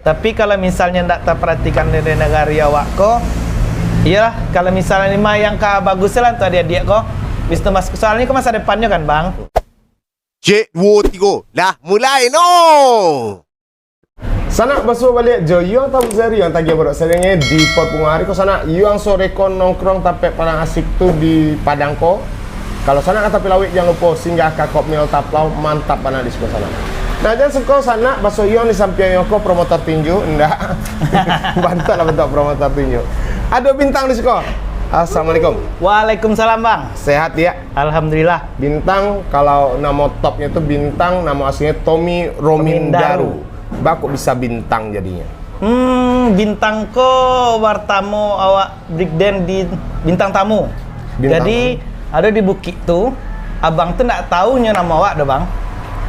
Tapi kalau misalnya ndak terperhatikan dari negara awak ko, iya kalau misalnya lima yang bagus lah untuk adik-adik ko, bisa masuk soalnya ke masa depannya kan bang. Cik, 2, 3. Dah mulai no. Sana basuh balik jo yang tahu seri yang tadi baru seringnya di Perpunga hari ko sana yang sore ko nongkrong tapi paling asik tuh di Padang ko. Kalau sana kata pilawik jangan lupa singgah ke Kopmil Taplau mantap mana di sebelah sana. Nah jangan seko sana basuh yang di samping ko promotor tinju ndak bantu lah bentuk promotor tinju. Ada bintang di seko. Assalamualaikum. Waalaikumsalam bang. Sehat ya? Alhamdulillah. Bintang kalau nama topnya itu bintang nama aslinya Tommy Romindaru. Kok bisa bintang jadinya? Bintang ko wartamu awak breakdance di bintang tamu. Jadi ada di bukit tuh, abang tuh nggak taunya nama awak dah bang.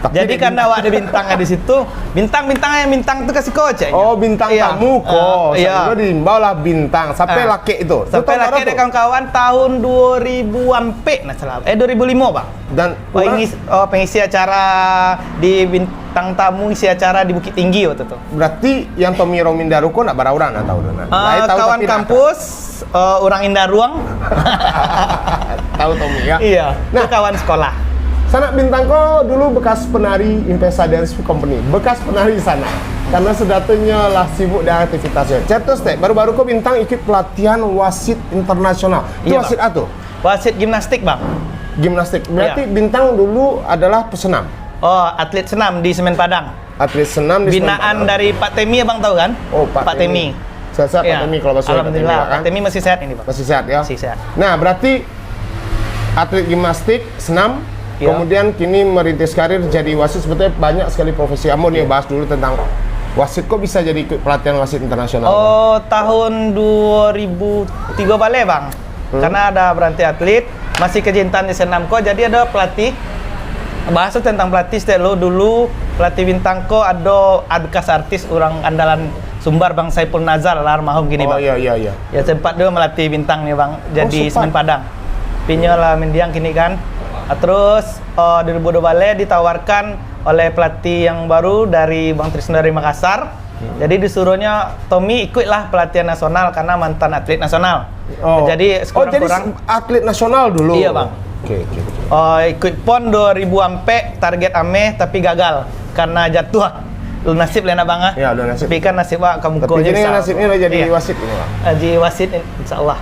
Tapi jadi karena awak ada bintangnya di situ, bintang-bintangnya bintang tuh kasih kocek. Oh bintang tamu kok. Iya. Diimbau lah bintang. Sampai laki itu. Sampai laki ada kawan-kawan tahun 2000 nah salah. 2005 bang. Dan pengisi acara di bintang tamu isi acara di Bukit Tinggi waktu itu. Berarti yang Tommy Romindaru kok nak barauran atau kawan kampus orang Indaruang. Tahu Tommy ya? Iya. Nah, kawan sekolah. Sana bintang kok dulu bekas penari Impesa Dance Company. Bekas penari di sana. Karena sedatunya lah sibuk dengan aktivitasnya. Cetus teh, baru-baru kok bintang ikut pelatihan wasit internasional. Itu iya, wasit apa tuh? Wasit gimnastik bang. Gimnastik. Berarti bintang dulu adalah pesenam. Oh, atlet senam di Semen Padang. Atlet senam di binaan dari Pak Temi abang tahu kan? Oh, Pak Temi. Sehat ya. Pak Temi kalau bahasa Alhamdulillah, kan? Pak Temi masih sehat ini, Pak. Masih sehat ya? Masih sehat. Nah, berarti atlet gimnastik, senam, ya. Kemudian kini merintis karir jadi wasit. Sebetulnya banyak sekali profesi. Amo nih bahas dulu tentang wasit. Kok bisa jadi pelatihan wasit internasional? Oh, tahun 2003 balik, Bang. Karena ada berhenti atlet, masih kecintaan di senam kok, jadi ada pelatih. Bahas tentang pelatih dulu pelatih bintang ko ada bekas artis orang andalan Sumbar Bang Saiful Nazar almarhum gini bang. Oh iya. Ya sempat dia melatih bintang nih bang. Jadi Semen Padang. Pinyo lah mendiang kini kan. Terus 2002 balik ditawarkan oleh pelatih yang baru dari Bang Trisno dari Makassar. Jadi disuruhnya Tommy ikutlah pelatihan nasional karena mantan atlet nasional. Jadi sekurang-kurang atlet nasional dulu. Iya bang. Oke. Ikut PON 2000 ampe target ame tapi gagal karena jatuh. Lu nasib lena bang. Ya, lu nasib. Tapi kan nasib Pak kamu tapi ini nasibnya udah jadi wasit ini Pak. Jadi wasit insyaallah.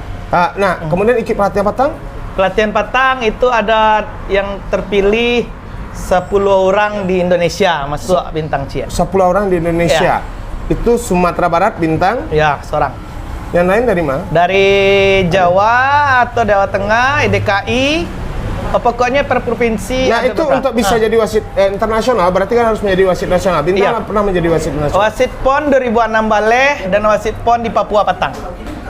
Nah, kemudian ikut pelatihan Patang? Pelatihan Patang itu ada yang terpilih 10 orang di Indonesia masuk bintang Cia. 10 orang di Indonesia. Ya. Itu Sumatera Barat bintang? Ya, seorang. Yang lain dari mana? Dari Jawa atau Jawa Tengah, DKI, pokoknya per provinsi. Nah, itu beberapa. Untuk bisa jadi wasit internasional berarti kan harus menjadi wasit nasional. Bintang pernah menjadi wasit nasional. Wasit PON 2006 Baleh dan wasit PON di Papua Patang.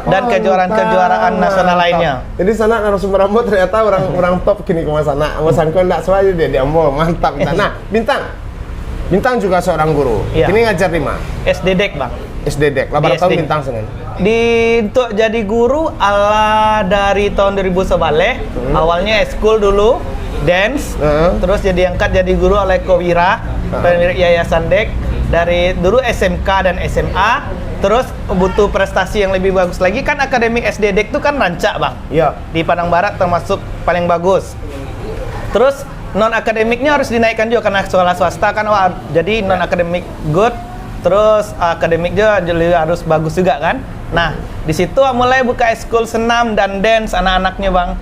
Dan kejuaraan-kejuaraan nasional lainnya. Jadi sana narasumber Ambo ternyata orang top kini ke sana. Ambo sangko enggak soalnya dia di Ambo, mantap. Nah, Bintang juga seorang guru. Iya. Ini ngajar di mana? SDDek, Bang. SDDek. Lah berapa tahun Bintang Senin? Untuk jadi guru dari tahun 2011 awalnya eskul dulu dance terus jadi angkat jadi guru oleh Kowira pemilik Yayasan Dek dari dulu SMK dan SMA terus butuh prestasi yang lebih bagus lagi kan akademik SD Dek itu kan rancak bang di Padang Barat termasuk paling bagus terus non akademiknya harus dinaikkan juga karena sekolah swasta kan jadi non akademik good terus akademiknya harus bagus juga kan. Nah, di situ mulai buka eskul senam dan dance anak-anaknya, Bang.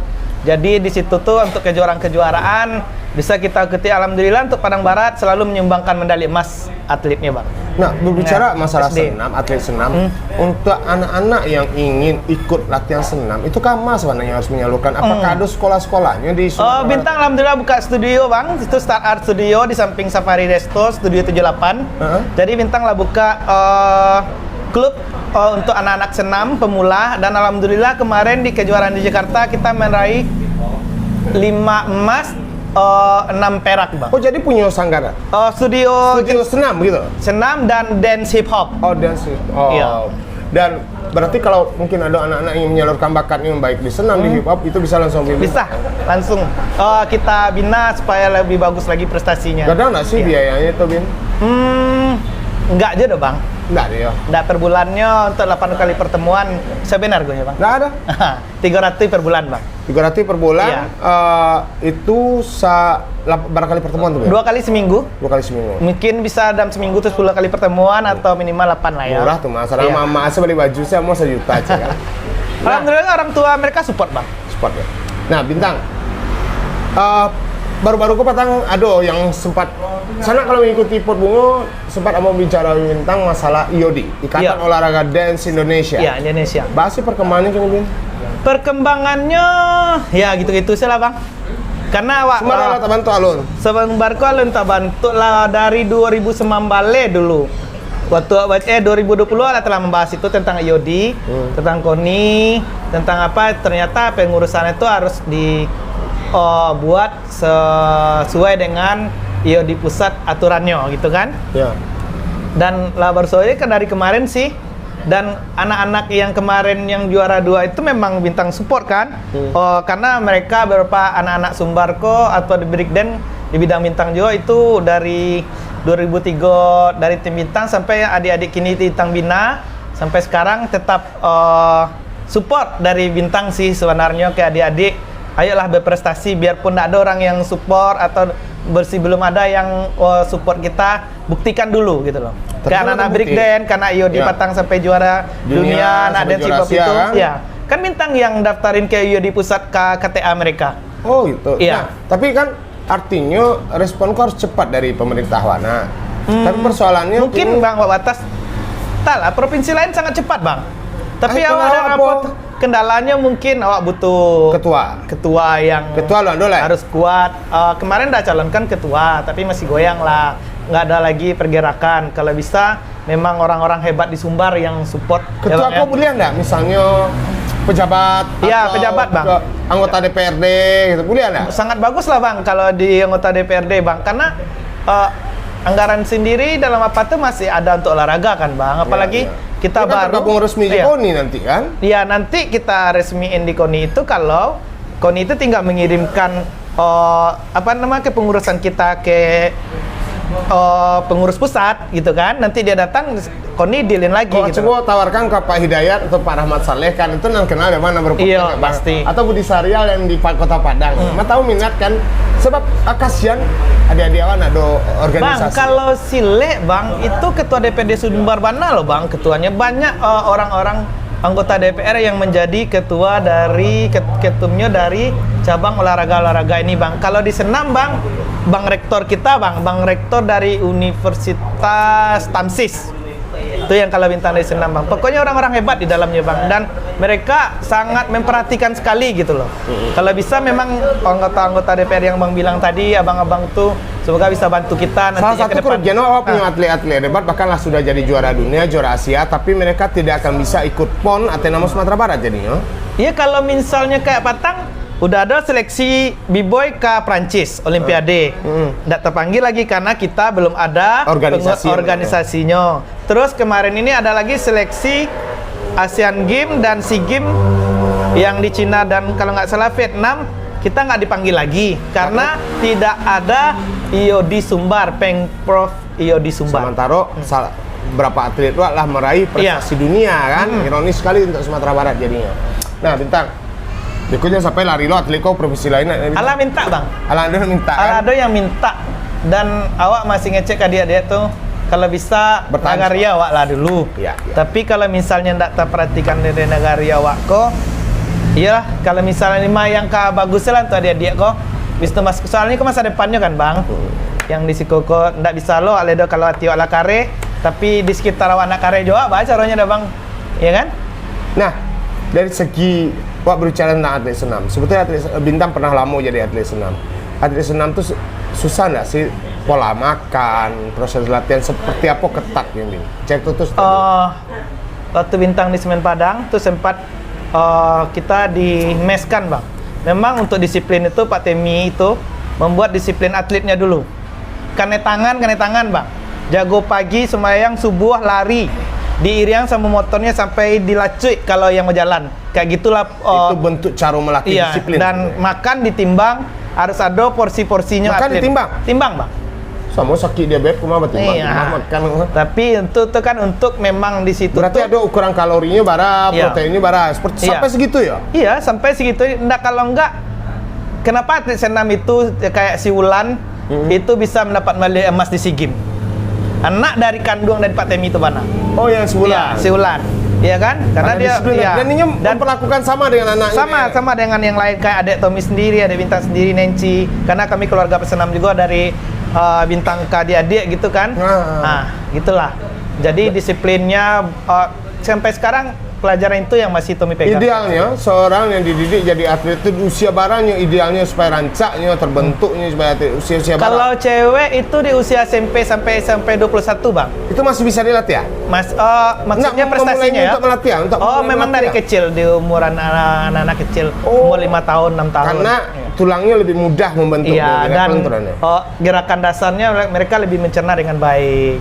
Jadi di situ tuh untuk kejuaraan-kejuaraan bisa kita ikuti alhamdulillah untuk Padang Barat selalu menyumbangkan medali emas atletnya, Bang. Nah, berbicara masalah senam, atlet senam, untuk anak-anak yang ingin ikut latihan senam, itu kan Mas sebenarnya harus menyalurkan. Apakah ada sekolah-sekolahnya di Bintang alhamdulillah buka studio, Bang. Itu Start Art Studio di samping Safari Resto, Studio 78. Jadi Bintang lah buka klub untuk anak-anak senam pemula dan alhamdulillah kemarin di kejuaraan di Jakarta kita meraih 5 emas 6 perak bang. Oh jadi punya sanggara? Studio senam gitu? Senam dan dance hip hop. Oh dance hip hop. Iya. Dan berarti kalau mungkin ada anak-anak yang menyalurkan bakatnya baik di senam di hip hop itu bisa langsung bisa langsung kita bina supaya lebih bagus lagi prestasinya. Gak ada nggak sih biayanya itu Bin? Enggak aja deh bang. Nggak ada ya. Nggak per bulannya untuk 8 kali pertemuan. Sebenar gue ya bang. Nggak ada. 300 per bulan bang. 300 per bulan. Iya. Itu berapa kali pertemuan tuh? 2 kali seminggu. 2 kali seminggu. Mungkin bisa dalam seminggu tuh 10 kali pertemuan atau minimal 8 lah ya. Murah tuh mas. Karena Iya. mama saya beli baju saya mau 1 juta aja kan. Alhamdulillah orang tua mereka support bang. Sport ya. Nah Bintang, baru-baru kok patang yang sempat sana kalau mengikuti Pot Bungo sempat mau bicara tentang masalah IOD, Ikatan Iya. Olahraga Dance Indonesia. Iya Indonesia. Bahas perkembangannya kemudian. Perkembangannya ya gitu-gitu sih lah bang. Karena awak Sembarang tak bantu alun. sebenarnya alun tak bantu lah dari 2019 dulu. Waktu 2020 lah telah membahas itu tentang IOD, tentang KONI, tentang apa ternyata pengurusan itu harus buat sesuai dengan IOD pusat aturannya gitu kan. Ya. Dan lah baru saja kan dari kemarin sih. Dan anak-anak yang kemarin yang juara 2 itu memang bintang support kan. Karena mereka beberapa anak-anak Sumbarko atau di Breakdance di bidang bintang juga itu dari 2003 dari tim bintang sampai adik-adik kini di bintang bina sampai sekarang tetap support dari bintang sih sebenarnya ke adik-adik. Ayolah berprestasi biarpun tidak ada orang yang support atau belum ada yang support kita, buktikan dulu gitu loh. Kayak anak-anak Breakdance, karena IOD Patang sampai juara dunia, anak dance hip hop itu, kan? ya kan bintang yang daftarin ke IOD pusat ke KTA mereka. Oh gitu. Iya. Nah, tapi kan artinya responku harus cepat dari pemerintah Wana. Tapi persoalannya Mungkin bang Pak Batas, tak lah provinsi lain sangat cepat bang. Tapi Ay, awak ada kenapa? apa? Kendalanya mungkin awak butuh ketua yang harus kuat. Kemarin udah calonkan ketua, tapi masih goyang lah. Nggak ada lagi pergerakan. Kalau bisa, memang orang-orang hebat di Sumbar yang support. ketua ya, kok boleh nggak? Misalnya pejabat Iya, atau pejabat, Bang. anggota DPRD gitu, boleh nggak? Sangat bagus lah bang kalau di anggota DPRD bang, karena anggaran sendiri dalam apa tuh masih ada untuk olahraga kan bang. Apalagi kita Ini kan baru tergabung resmi di KONI nanti kan? Iya, nanti kita resmiin di KONI itu kalau KONI itu tinggal mengirimkan kepengurusan kita ke pengurus pusat gitu kan. Nanti dia datang KONI dealin lagi Kok gitu. coba tawarkan ke Pak Hidayat atau Pak Rahmat Saleh kan itu yang kenal dari mana berpikir Iya, Bang? pasti. Atau Budi Sarial yang di Kota Padang. Tahu minat kan? Sebab kasihan adik-adik awan ada organisasi. Bang, kalau Sile bang itu ketua DPD Sumbar Bana loh bang, ketuanya banyak orang-orang anggota DPR yang menjadi ketua dari ketumnya dari cabang olahraga ini bang. Kalau di senam bang, rektor kita bang rektor dari Universitas Tamsis. Itu yang kalau bintang dari senam bang. Pokoknya orang-orang hebat di dalamnya bang, dan mereka sangat memperhatikan sekali gitu loh. Kalau bisa memang anggota-anggota DPR yang bang bilang tadi, abang-abang tuh semoga bisa bantu kita nanti. Salah satu kerugian awak punya atlet-atlet hebat bahkanlah sudah jadi juara dunia, juara Asia, tapi mereka tidak akan bisa ikut PON Atenamo Sumatera Barat jadinya. Iya, kalau misalnya kayak Patang udah ada seleksi B-boy ke Prancis Olimpiade. Nggak terpanggil lagi karena kita belum ada organisasinya. Terus kemarin ini ada lagi seleksi Asian Games dan SEA Games yang di Cina dan kalau nggak salah Vietnam, kita nggak dipanggil lagi karena tidak ada IOD Sumbar, Pengprov IOD Sumbar. Sementara berapa atlet lah meraih prestasi dunia kan? Ironis sekali untuk Sumatera Barat jadinya. Nah, Bintang, berikutnya sampai lari lo atlet kau provinsi lain. Ala minta bang. Ala ada minta. Ala ada yang minta, dan awak masih ngecek adik-adik tuh. Kalau bisa Nagaria awak lah dulu. Ya. Tapi kalau misalnya tidak terperhatikan dari Nagaria awak kok, iya kalau misalnya lima yang bagus lah tuh adik-adik kok. Bisa masuk soalnya kok masa depannya kan bang. Yang di siku kok tidak bisa lo aledo kalau hati awak lah kare, tapi di sekitar awak nak kare juga baca caranya dah bang, iya kan? Nah, dari segi wak berbicara tentang atlet senam, sebetulnya atlet Bintang pernah lama jadi atlet senam. Atlet senam tuh susah nggak sih pola makan, proses latihan seperti apa ketat ini? Cek tuh waktu Bintang di Semen Padang tuh sempat kita dimeskan bang. Memang untuk disiplin itu Pak Temi itu membuat disiplin atletnya dulu. Kane tangan bang. Jago pagi, sembahyang subuh, lari. Diiring sama motornya sampai dilacui kalau yang mau jalan. Kayak gitulah. Itu bentuk cara melatih disiplin. Dan makan ditimbang, harus ada porsi-porsinya. Makan atlet. ditimbang? Timbang bang. Sama sakit diabetes cuma bertimbang Iya. makan. Tapi untuk itu kan untuk memang di situ Berarti tuh, ada ukuran kalorinya bara, Iya. proteinnya bara, seperti Iya. sampai segitu ya? iya sampai segitu. Nggak, kalau enggak, kenapa atlet senam itu kayak si Wulan itu bisa mendapat medali emas di SEA Games? Anak dari kandung dari Pak Temi itu mana? Oh yang Iya, sebulan. si Wulan. Iya kan? Karena dia disiplin. iya. Dan ini memperlakukan sama dengan anaknya. sama dengan yang lain, kayak adek Tommy sendiri, adek Bintang sendiri, Nancy. Karena kami keluarga pesenam juga dari Bintang ke adik-adik gitu kan. Nah, gitulah. Jadi disiplinnya sampai sekarang pelajaran itu yang masih Tommy pegang. Idealnya seorang yang dididik jadi atlet itu di usia baranya, idealnya supaya rancaknya, terbentuknya supaya atlet usia-usia bara. Kalau cewek itu di usia SMP sampai 21, Bang. Itu masih bisa dilatih ya? Maksudnya Nggak, prestasinya memulainya ya. untuk melatihan, untuk memulai memang dari melatihan. kecil, di umuran anak-anak kecil, umur 5 tahun, 6 tahun. Karena tulangnya lebih mudah membentuk Iya, dari dan kelenturannya. gerakan dasarnya mereka lebih mencerna dengan baik.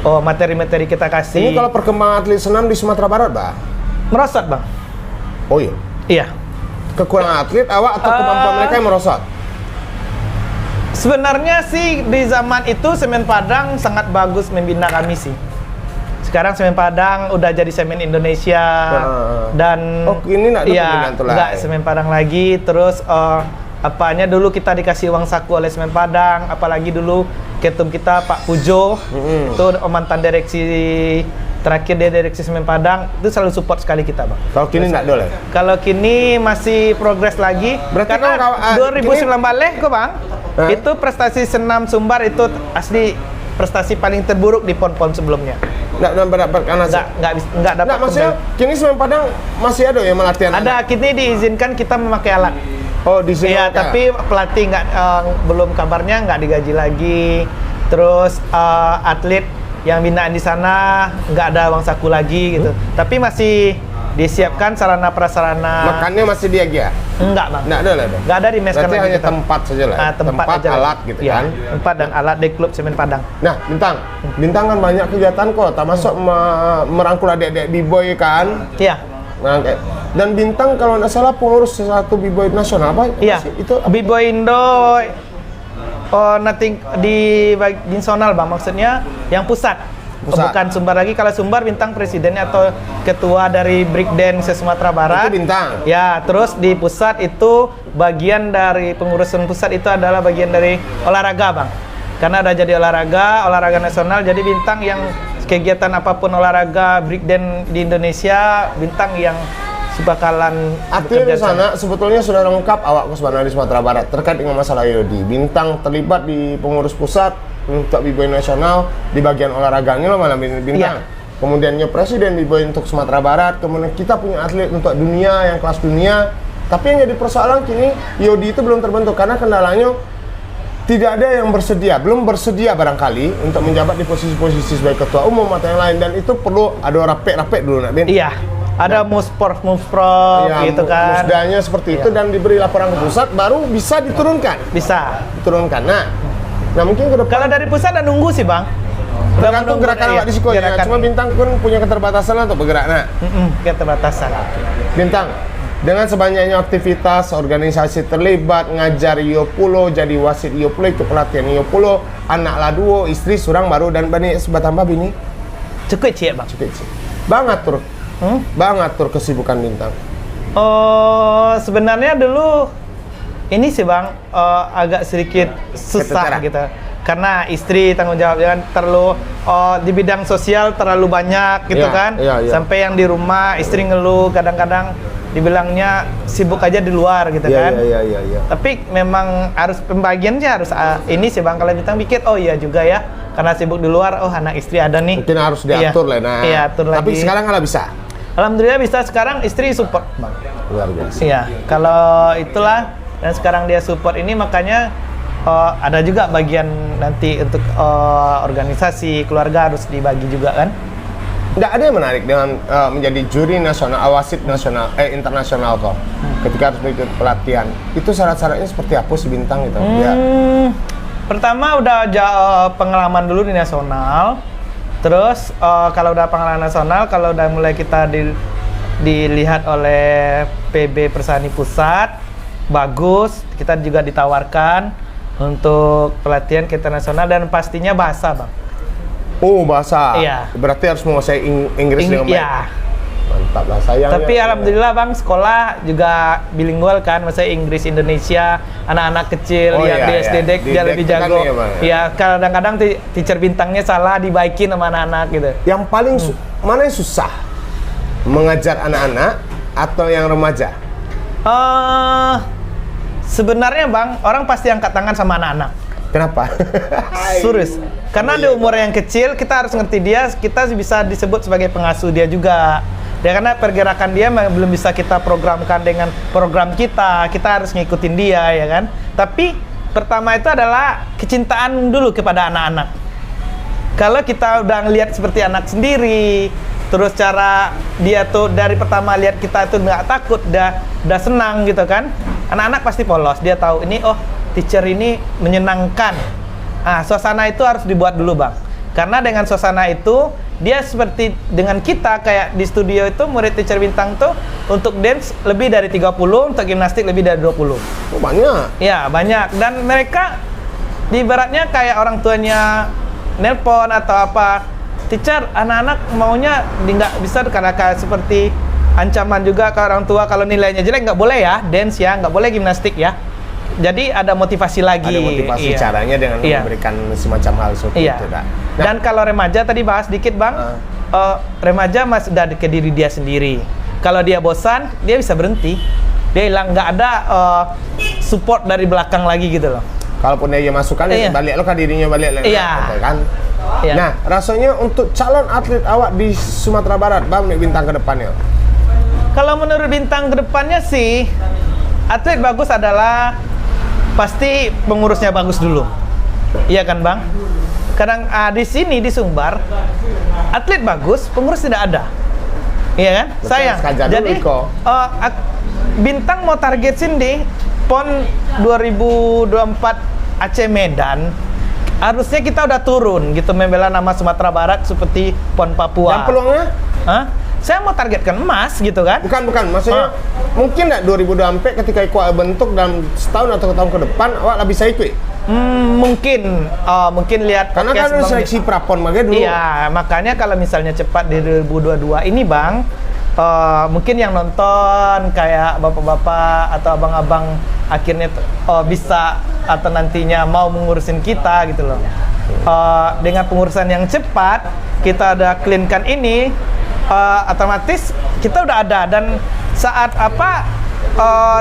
Materi-materi kita kasih. Ini kalau perkembangan atlet senam di Sumatera Barat, Bah? merosot, Bang. Oh iya. Iya. Kekurangan atlet awak atau kemampuan mereka yang merosot? Sebenarnya sih di zaman itu Semen Padang sangat bagus membina kami sih. Sekarang Semen Padang udah jadi Semen Indonesia dan ini nggak ada pembinaan tuh lah. nggak Semen Padang lagi. Terus apanya dulu kita dikasih uang saku oleh Semen Padang, apalagi dulu ketum kita Pak Pujo itu mantan direksi terakhir dia direksi Semen Padang, itu selalu support sekali kita, Bang. Kalau kini nggak boleh. Kalau kini masih progres lagi. Berarti karena kalau 2019 kok, Bang, itu prestasi senam Sumbar itu asli prestasi paling terburuk di PON-PON sebelumnya. Nggak mendapatkan hasil. Nggak dapat. Nggak, maksudnya kini Semen Padang masih ada yang melatihan? Ada, kini diizinkan kita memakai alat. Oh, di sini. Iya, tapi pelatih belum kabarnya nggak digaji lagi. Terus atlet yang binaan di sana nggak ada uang saku lagi gitu. Tapi masih disiapkan sarana prasarana. Makannya masih dia ya? Enggak, Bang. Nggak ada lah. Nggak ada di mes. Berarti hanya kita. tempat saja lah. Tempat aja alat gitu ya, kan. tempat dan alat di klub Semen Padang. Nah, Bintang kan banyak kegiatan kok, termasuk merangkul adik-adik B-boy kan. Iya. Nah, dan Bintang kalau nggak salah pengurus satu B-boy nasional apa? Iya. Itu B-boy Indo nanti di nasional, Bang, maksudnya yang pusat. Bukan Sumbar lagi. Kalau Sumbar Bintang presidennya atau ketua dari Breakdance Sumatera Barat. Itu Bintang. Ya, terus di pusat itu bagian dari pengurusan pusat itu adalah bagian dari olahraga, Bang. Karena ada jadi olahraga nasional, jadi Bintang yang kegiatan apapun olahraga breakdance di Indonesia, Bintang yang bakalan artinya di sana sebetulnya sudah lengkap awak sebenarnya di Sumatera Barat terkait dengan masalah IOD. Bintang terlibat di pengurus pusat untuk B-boy nasional di bagian olahraganya loh malam ini Bintang. Iya. Kemudiannya presiden B-boy untuk Sumatera Barat. Kemudian kita punya atlet untuk dunia yang kelas dunia. Tapi yang jadi persoalan kini IOD itu belum terbentuk karena kendalanya tidak ada yang belum bersedia barangkali untuk menjabat di posisi-posisi sebagai ketua umum atau yang lain, dan itu perlu ada rapek dulu nak Bin. Iya. Ada muspro Ya, gitu kan. musdanya seperti itu dan diberi laporan ke pusat baru bisa diturunkan. Bisa. Nah mungkin ke depan Kalau dari pusat udah nunggu sih, Bang. tergantung gerakan awak di sekolah. Gerakan. Cuma Bintang pun punya keterbatasan untuk bergerak. Nah, Keterbatasan. Bintang dengan sebanyaknya aktivitas organisasi terlibat, ngajar Iopulo, jadi wasit Iopulo, ikut pelatihan Iopulo, anak laduo, istri surang baru dan bani sebatambah bini. Cukup cie, Bang. Banget tur kesibukan Bintang. Sebenarnya dulu ini sih, Bang, agak sedikit susah Keteteran. gitu. Karena istri tanggung jawabnya kan terlalu di bidang sosial terlalu banyak gitu Iya, kan. iya. Sampai yang di rumah istri ngeluh kadang-kadang dibilangnya sibuk aja di luar gitu kan. Iya. Tapi memang harus pembagiannya harus ini sih, Bang. Kalau Bintang pikir oh iya juga ya, karena sibuk di luar, oh anak istri ada nih. Mungkin harus diatur lah. Nah, Iya, atur lagi. tapi sekarang kalau bisa. Alhamdulillah bisa, sekarang istri support, Bang. Luar biasa. Iya, kalau itulah dan sekarang dia support ini, makanya ada juga bagian nanti untuk organisasi keluarga harus dibagi juga kan. Nggak ada yang menarik dengan menjadi juri nasional, wasit nasional, internasional kok. Ketika harus mengikuti pelatihan, itu syarat-syaratnya seperti apa sih Bintang gitu? Ya. Pertama udah pengalaman dulu di nasional. Terus kalau udah pengalaman nasional, kalau udah mulai kita dilihat oleh PB Persani Pusat, bagus, kita juga ditawarkan. untuk pelatihan ke internasional dan pastinya bahasa bang. Oh bahasa. Iya. Berarti harus menguasai Inggris dengan baik. Iya. Mantap lah sayang. Tapi alhamdulillah bang, sekolah juga bilingual kan, maksudnya Inggris Indonesia, anak-anak kecil Oh, yang iya, di iya. SD Di dia lebih Dek kan jago. ya, Bang, ya? Ya kadang-kadang teacher bintangnya salah, dibaikin sama anak-anak gitu. Yang paling mana yang susah? Mengajar anak-anak atau yang remaja? Sebenarnya bang, orang pasti angkat tangan sama anak-anak. Kenapa? Serius. Karena di umur yang kecil kita harus ngerti dia, kita bisa disebut sebagai pengasuh dia juga. Ya karena pergerakan dia belum bisa kita programkan dengan program kita harus ngikutin dia ya kan. Tapi pertama itu adalah kecintaan dulu kepada anak-anak. Kalau kita udah ngelihat seperti anak sendiri, terus cara dia tuh dari pertama lihat kita tuh nggak takut, udah senang gitu kan. Anak-anak pasti polos, dia tahu ini oh teacher ini menyenangkan. Suasana itu harus dibuat dulu bang. Karena dengan suasana itu dia seperti dengan kita kayak di studio itu murid teacher bintang tuh untuk dance lebih dari 30, untuk gimnastik lebih dari 20. Oh, banyak. Ya banyak, dan mereka di ibaratnya kayak orang tuanya nelpon atau apa, teacher anak-anak maunya nggak bisa karena kayak seperti ancaman juga ke orang tua kalau nilainya jelek nggak boleh ya dance ya, nggak boleh gimnastik ya. Jadi ada motivasi lagi. Ada motivasi iya. caranya dengan Iya. memberikan semacam hal seperti Iya. itu, Kak. Dan kalau remaja tadi bahas dikit bang, remaja masih udah ke diri dia sendiri. Kalau dia bosan, dia bisa berhenti. Dia hilang, nggak ada support dari belakang lagi gitu loh. Kalaupun dia masukkan, Iya. balik lo ke dirinya balik lagi, Iya. kan? Iya. Nah, rasanya untuk calon atlet awak di Sumatera Barat, bang, nih bintang ke depannya. Kalau menurut bintang kedepannya sih, atlet bagus adalah pasti pengurusnya bagus dulu, iya kan bang? Kadang di sini di Sumbar, atlet bagus, pengurus tidak ada, iya kan? Betul, Sayang. sekajak dulu, Jadi Iko. bintang mau target sini PON 2024 Aceh Medan. Harusnya kita udah turun gitu membela nama Sumatera Barat seperti PON Papua. Dan peluangnya? Hah? Saya mau targetkan emas gitu kan? Bukan, maksudnya mungkin nggak 2024 ketika Iko bentuk dalam setahun atau tahun ke depan, awak lah bisa ikut? Mungkin lihat Karena kan podcast ada Bang seleksi prapon makanya dulu. Iya, makanya kalau misalnya cepat di 2022 ini bang, mungkin yang nonton kayak bapak-bapak atau abang-abang akhirnya bisa atau nantinya mau mengurusin kita gitu loh. Dengan pengurusan yang cepat, kita udah cleankan ini, otomatis kita udah ada, dan saat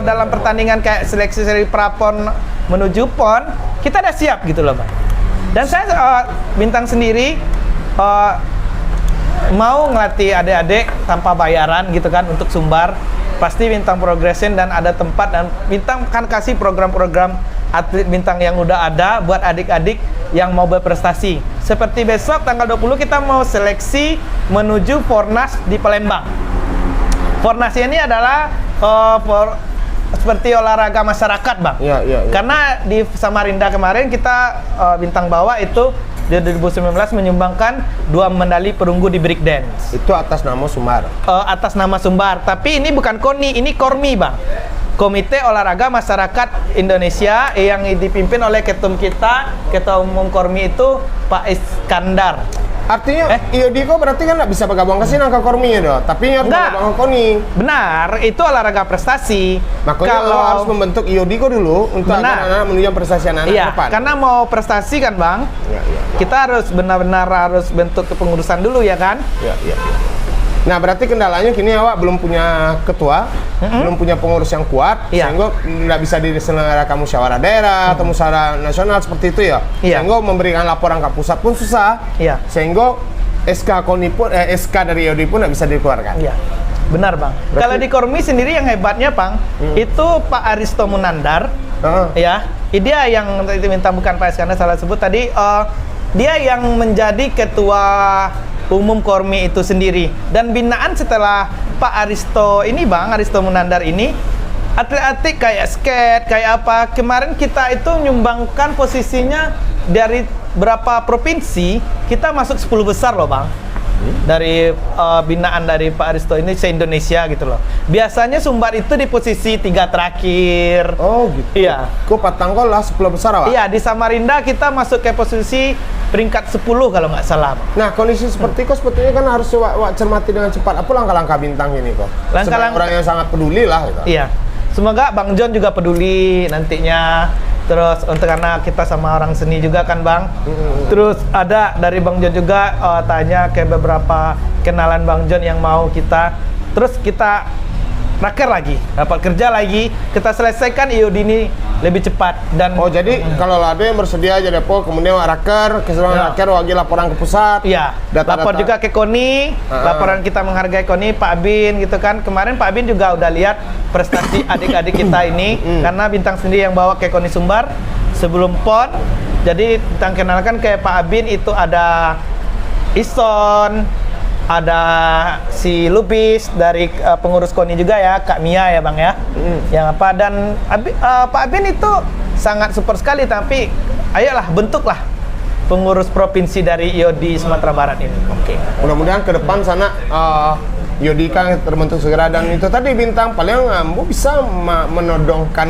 dalam pertandingan kayak seleksi seri prapon menuju PON, kita udah siap gitu loh bang. Dan saya bintang sendiri mau ngelatih adik-adik tanpa bayaran gitu kan untuk Sumbar. Pasti bintang progression dan ada tempat, dan bintang kan kasih program-program atlet bintang yang udah ada buat adik-adik yang mau berprestasi. Seperti besok tanggal 20 kita mau seleksi menuju Fornas di Palembang. Fornas ini adalah seperti olahraga masyarakat bang. Iya. Karena di Samarinda kemarin kita bintang bawah itu di 2019 menyumbangkan 2 medali perunggu di breakdance. Itu atas nama Sumbar. Atas nama Sumbar, tapi ini bukan KONI, ini KORMI bang. Komite Olahraga Masyarakat Indonesia yang dipimpin oleh ketum kita, ketua umum KORMI itu Pak Iskandar. Artinya Iodiko berarti kan nggak bisa bergabung ke sini angka korminya dong, tapi harus Nggak. bergabung ke KONI. Benar, itu olahraga prestasi. Makanya kalau harus membentuk Iodiko dulu untuk Benar. anak-anak menunjukkan prestasi anak-anak Iya, ke depan. karena mau prestasi kan bang, Iya. kita harus benar-benar harus bentuk kepengurusan dulu ya kan. Iya. Nah, berarti kendalanya kini awak belum punya ketua, belum punya pengurus yang kuat, Iya. sehingga nggak bisa diselenggarakan musyawarah daerah atau musyawarah nasional seperti itu ya. Iya. Sehingga memberikan laporan ke pusat pun susah. Iya. Sehingga SK KONI pun, SK dari IOD pun nggak bisa dikeluarkan. Iya, benar bang. Kalau di KORMI sendiri yang hebatnya bang, itu Pak Aristo Munandar, ya, dia yang itu minta bukan Pak Iskandar salah sebut tadi, dia yang menjadi ketua umum KORMI itu sendiri. Dan binaan setelah Pak Aristo ini bang, Aristo Munandar ini, atlet-atlet kayak skate, kayak apa, kemarin kita itu nyumbangkan posisinya dari berapa provinsi, kita masuk 10 besar loh bang. dari binaan dari Pak Aristo ini se-Indonesia gitu loh. Biasanya Sumbar itu di posisi 3 terakhir. Oh gitu. Iya. Kok Patangkol lah 10 besar Pak? Iya, di Samarinda kita masuk ke posisi peringkat 10 kalau nggak salah. Nah, kondisi seperti kok sebetulnya kan harus wak cermati dengan cepat. Apa langkah-langkah Bintang ini kok? Sebagai orang yang sangat peduli lah gitu. Iya. Semoga Bang John juga peduli nantinya. Terus untuk karena kita sama orang seni juga kan Bang. Terus ada dari Bang John juga tanya ke beberapa kenalan Bang John yang mau kita. Terus kita raker lagi, dapat kerja lagi, kita selesaikan IOD ini lebih cepat dan jadi kalau ada yang bersedia jadi apa kemudian raker keseluruhan raker wagi laporan ke pusat. Iya. Lapor juga ke KONI, laporan kita menghargai KONI Pak Bin gitu kan. Kemarin Pak Bin juga udah lihat prestasi adik-adik kita ini karena Bintang sendiri yang bawa ke KONI Sumbar sebelum PON. Jadi kita kenalkan ke Pak Bin itu ada Ison, ada si Lubis dari pengurus KONI juga ya, Kak Mia ya Bang ya. Yang apa dan Pak Abin itu sangat super sekali, tapi ayolah bentuklah pengurus provinsi dari IOD Sumatera Barat ini. Oke. Mudah-mudahan ke depan sana IOD kan terbentuk segera dan itu tadi Bintang paling ambo bisa menodongkan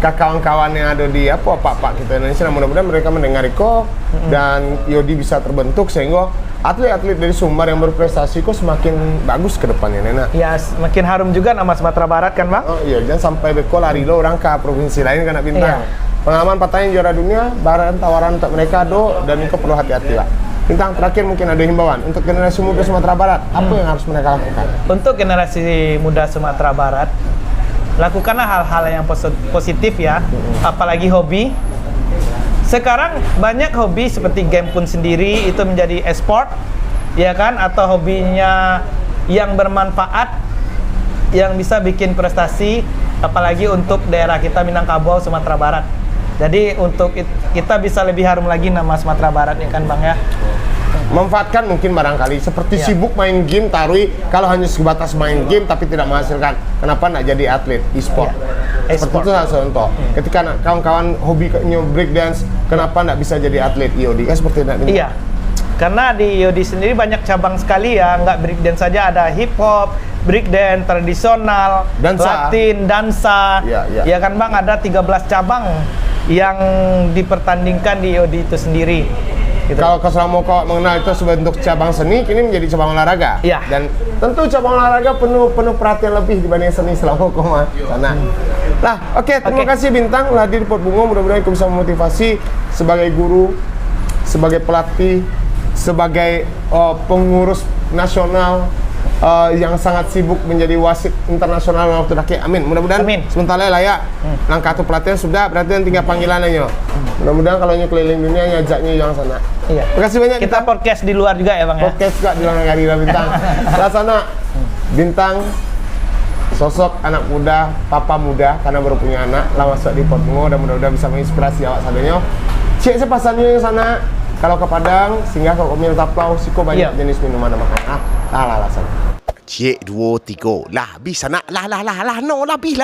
ke kawan-kawan yang ada di Pak kita Indonesia. Mudah-mudahan mereka mendengar kok dan IOD bisa terbentuk sehingga atlet-atlet dari Sumbar yang berprestasi kok semakin bagus ke depannya Nena. Ya, semakin harum juga nama Sumatera Barat kan Bang? Oh iya, jangan sampai beko lari lo orang ke provinsi lain karena Bintang. Pengalaman patahnya juara dunia, bahan tawaran untuk mereka dan itu perlu hati-hati lah. Bintang, terakhir mungkin ada himbauan untuk generasi muda Sumatera Barat, apa yang harus mereka lakukan? Untuk generasi muda Sumatera Barat, lakukanlah hal-hal yang positif ya, apalagi hobi. Sekarang banyak hobi seperti game pun sendiri itu menjadi e-sport, ya kan? Atau hobinya yang bermanfaat, yang bisa bikin prestasi, apalagi untuk daerah kita Minangkabau, Sumatera Barat. Jadi untuk kita bisa lebih harum lagi nama Sumatera Barat ya kan Bang ya. Manfaatkan mungkin barangkali seperti sibuk main game tarui kalau hanya sebatas main game tapi tidak menghasilkan, kenapa nggak jadi atlet e-sport? Seperti itu salah contoh. Ketika kawan-kawan hobi break dance, kenapa nggak bisa jadi atlet IOD? Kan seperti itu. Iya. Karena di IOD sendiri banyak cabang sekali ya, nggak break dance saja, ada hip hop, break dance, tradisional, Latin, dansa. Ya kan Bang, ada 13 cabang yang dipertandingkan di IOD itu sendiri. Gitu. Kalau selama kau mengenal itu sebentuk cabang seni, kini menjadi cabang olahraga. Iya. Dan tentu cabang olahraga penuh perhatian lebih dibanding seni selama kau sana. Nah, oke, terima kasih Bintang lah hadir di Pot Bungo. Mudah-mudahan kau bisa memotivasi sebagai guru, sebagai pelatih, sebagai pengurus nasional yang sangat sibuk menjadi wasit internasional waktu daki. Amin. Mudah-mudahan sebentar lah ya. Langkah itu pelatihan sudah, berarti tinggal panggilan aja. Mudah-mudahan kalau keliling dunia ngajaknya yang sana. Iya. Terima kasih banyak. Kita podcast di luar juga ya Bang ya. Podcast juga di luar negeri Bintang. Sana Bintang sosok anak muda, papa muda karena baru punya anak, lah masuk di Pot Bungo dan mudah-mudahan bisa menginspirasi awak sadanya. Cek sepasannya yang sana. Kalau ke Padang, singgah ke Komil Taplau, siko banyak jenis minuman makan. Lah sana. Cik 2 3 lah bisa nak lah no lebih